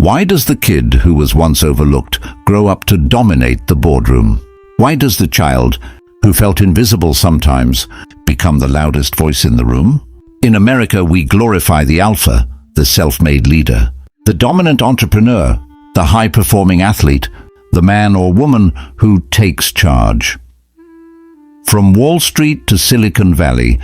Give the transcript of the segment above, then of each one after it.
Why does the kid who was once overlooked grow up to dominate the boardroom? Why does the child, who felt invisible sometimes, become the loudest voice in the room? In America, we glorify the alpha, the self-made leader, the dominant entrepreneur, the high-performing athlete, the man or woman who takes charge. From Wall Street to Silicon Valley,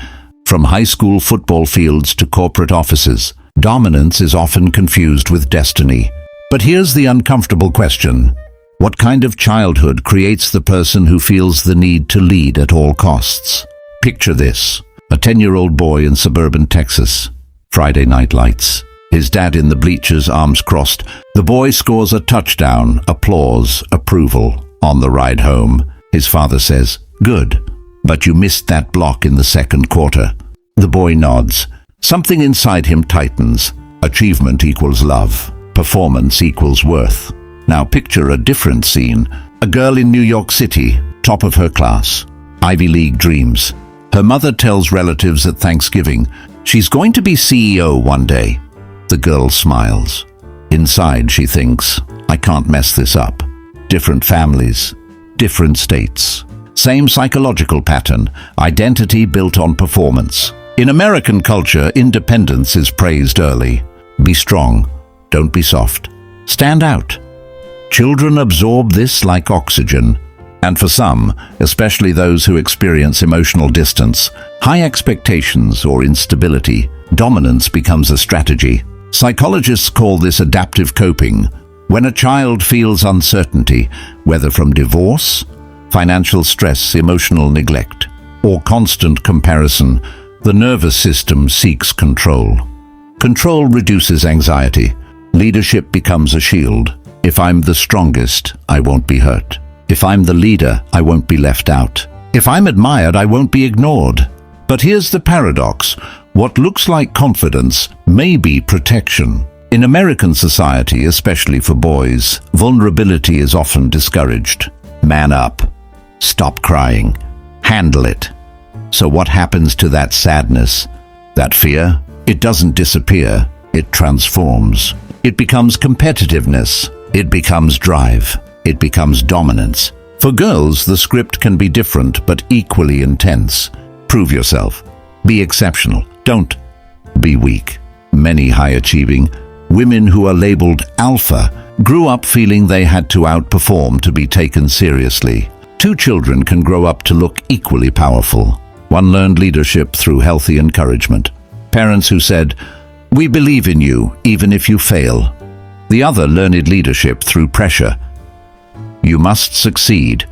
from high school football fields to corporate offices, dominance is often confused with destiny. But here's the uncomfortable question. What kind of childhood creates the person who feels the need to lead at all costs? Picture this: a 10-year-old boy in suburban Texas. Friday night lights. His dad in the bleachers, arms crossed. The boy scores a touchdown, applause, approval. On the ride home, his father says, "Good, but you missed that block in the second quarter." The boy nods. Something inside him tightens. Achievement equals love. Performance equals worth. Now picture a different scene. A girl in New York City, top of her class. Ivy League dreams. Her mother tells relatives at Thanksgiving she's going to be CEO one day. The girl smiles. Inside she thinks, I can't mess this up. Different families, different states. Same psychological pattern, identity built on performance. In American culture, independence is praised early. Be strong, don't be soft. Stand out. Children absorb this like oxygen. And for some, especially those who experience emotional distance, high expectations or instability, dominance becomes a strategy. Psychologists call this adaptive coping. When a child feels uncertainty, whether from divorce, financial stress, emotional neglect, or constant comparison, the nervous system seeks control. Control reduces anxiety. Leadership becomes a shield. If I'm the strongest, I won't be hurt. If I'm the leader, I won't be left out. If I'm admired, I won't be ignored. But here's the paradox. What looks like confidence may be protection. In American society, especially for boys, vulnerability is often discouraged. Man up. Stop crying. Handle it. So what happens to that sadness, that fear? It doesn't disappear. It transforms. It becomes competitiveness. It becomes drive. It becomes dominance. For girls, the script can be different but equally intense. Prove yourself. Be exceptional. Don't be weak. Many high-achieving women who are labeled alpha grew up feeling they had to outperform to be taken seriously. Two children can grow up to look equally powerful. One learned leadership through healthy encouragement. Parents who said, "We believe in you, even if you fail." The other learned leadership through pressure. You must succeed,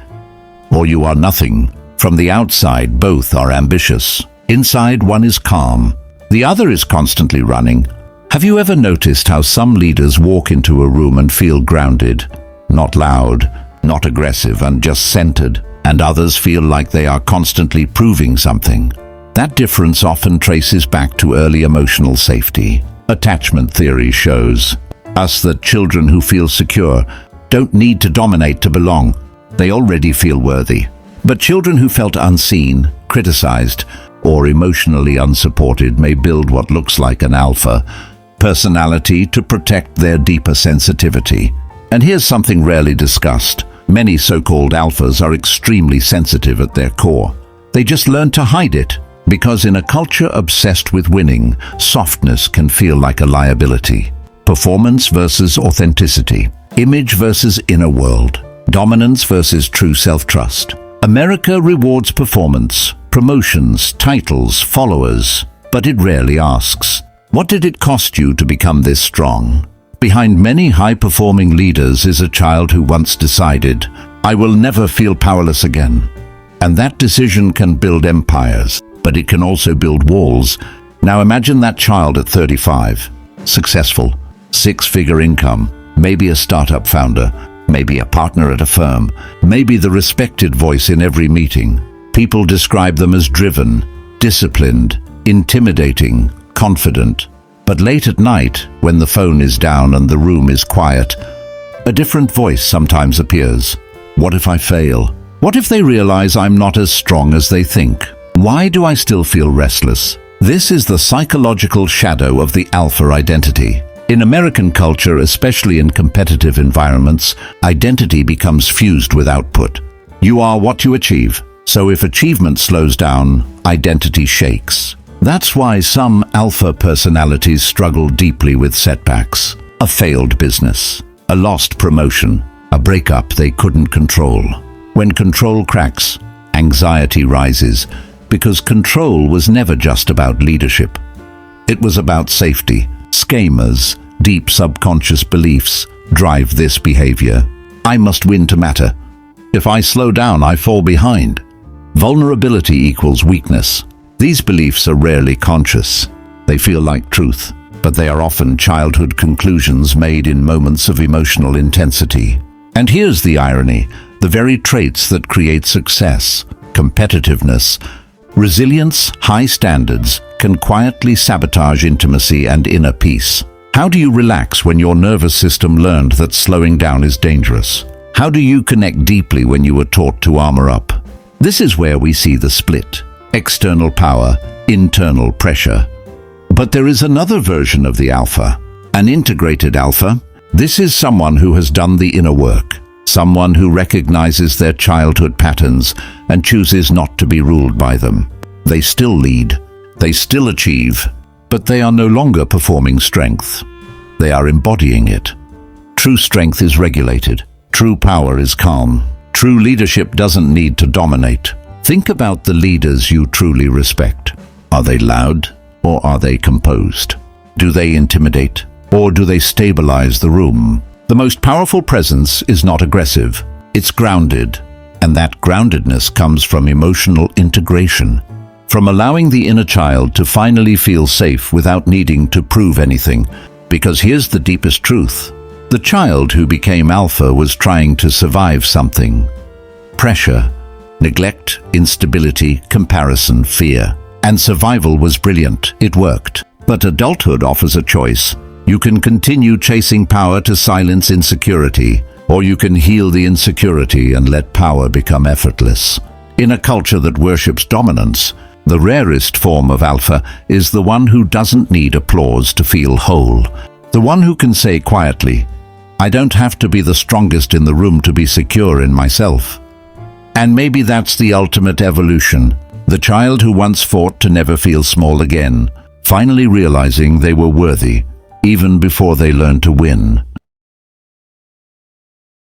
or you are nothing. From the outside, both are ambitious. Inside, one is calm. The other is constantly running. Have you ever noticed how some leaders walk into a room and feel grounded? Not loud, not aggressive, and just centered. And others feel like they are constantly proving something. That difference often traces back to early emotional safety. Attachment theory shows us that children who feel secure don't need to dominate to belong. They already feel worthy. But children who felt unseen, criticized, or emotionally unsupported may build what looks like an alpha personality to protect their deeper sensitivity. And here's something rarely discussed. Many so-called alphas are extremely sensitive at their core. They just learn to hide it, because in a culture obsessed with winning, softness can feel like a liability. Performance versus authenticity. Image versus inner world. Dominance versus true self-trust. America rewards performance, promotions, titles, followers, but it rarely asks, what did it cost you to become this strong? Behind many high-performing leaders is a child who once decided, I will never feel powerless again. And that decision can build empires, but it can also build walls. Now imagine that child at 35, successful, six-figure income, maybe a startup founder, maybe a partner at a firm, maybe the respected voice in every meeting. People describe them as driven, disciplined, intimidating, confident. But late at night, when the phone is down and the room is quiet, a different voice sometimes appears. What if I fail? What if they realize I'm not as strong as they think? Why do I still feel restless? This is the psychological shadow of the alpha identity. In American culture, especially in competitive environments, identity becomes fused with output. You are what you achieve, so if achievement slows down, identity shakes. That's why some alpha personalities struggle deeply with setbacks. A failed business, a lost promotion, a breakup they couldn't control. When control cracks, anxiety rises, because control was never just about leadership. It was about safety. Schemas, deep subconscious beliefs, drive this behavior. I must win to matter. If I slow down, I fall behind. Vulnerability equals weakness. These beliefs are rarely conscious. They feel like truth, but they are often childhood conclusions made in moments of emotional intensity. And here's the irony: the very traits that create success, competitiveness, resilience, high standards, can quietly sabotage intimacy and inner peace. How do you relax when your nervous system learned that slowing down is dangerous? How do you connect deeply when you were taught to armor up? This is where we see the split: external power, internal pressure. But there is another version of the alpha, an integrated alpha. This is someone who has done the inner work, someone who recognizes their childhood patterns and chooses not to be ruled by them. They still lead, they still achieve, but they are no longer performing strength. They are embodying it. True strength is regulated. True power is calm. True leadership doesn't need to dominate. Think about the leaders you truly respect. Are they loud or are they composed? Do they intimidate or do they stabilize the room? The most powerful presence is not aggressive. It's grounded, and that groundedness comes from emotional integration, from allowing the inner child to finally feel safe without needing to prove anything. Because here's the deepest truth: the child who became alpha was trying to survive something. Pressure, neglect, instability, comparison, fear. And survival was brilliant. It worked. But adulthood offers a choice. You can continue chasing power to silence insecurity, or you can heal the insecurity and let power become effortless. In a culture that worships dominance, the rarest form of alpha is the one who doesn't need applause to feel whole. The one who can say quietly, I don't have to be the strongest in the room to be secure in myself. And maybe that's the ultimate evolution. The child who once fought to never feel small again, finally realizing they were worthy, even before they learned to win.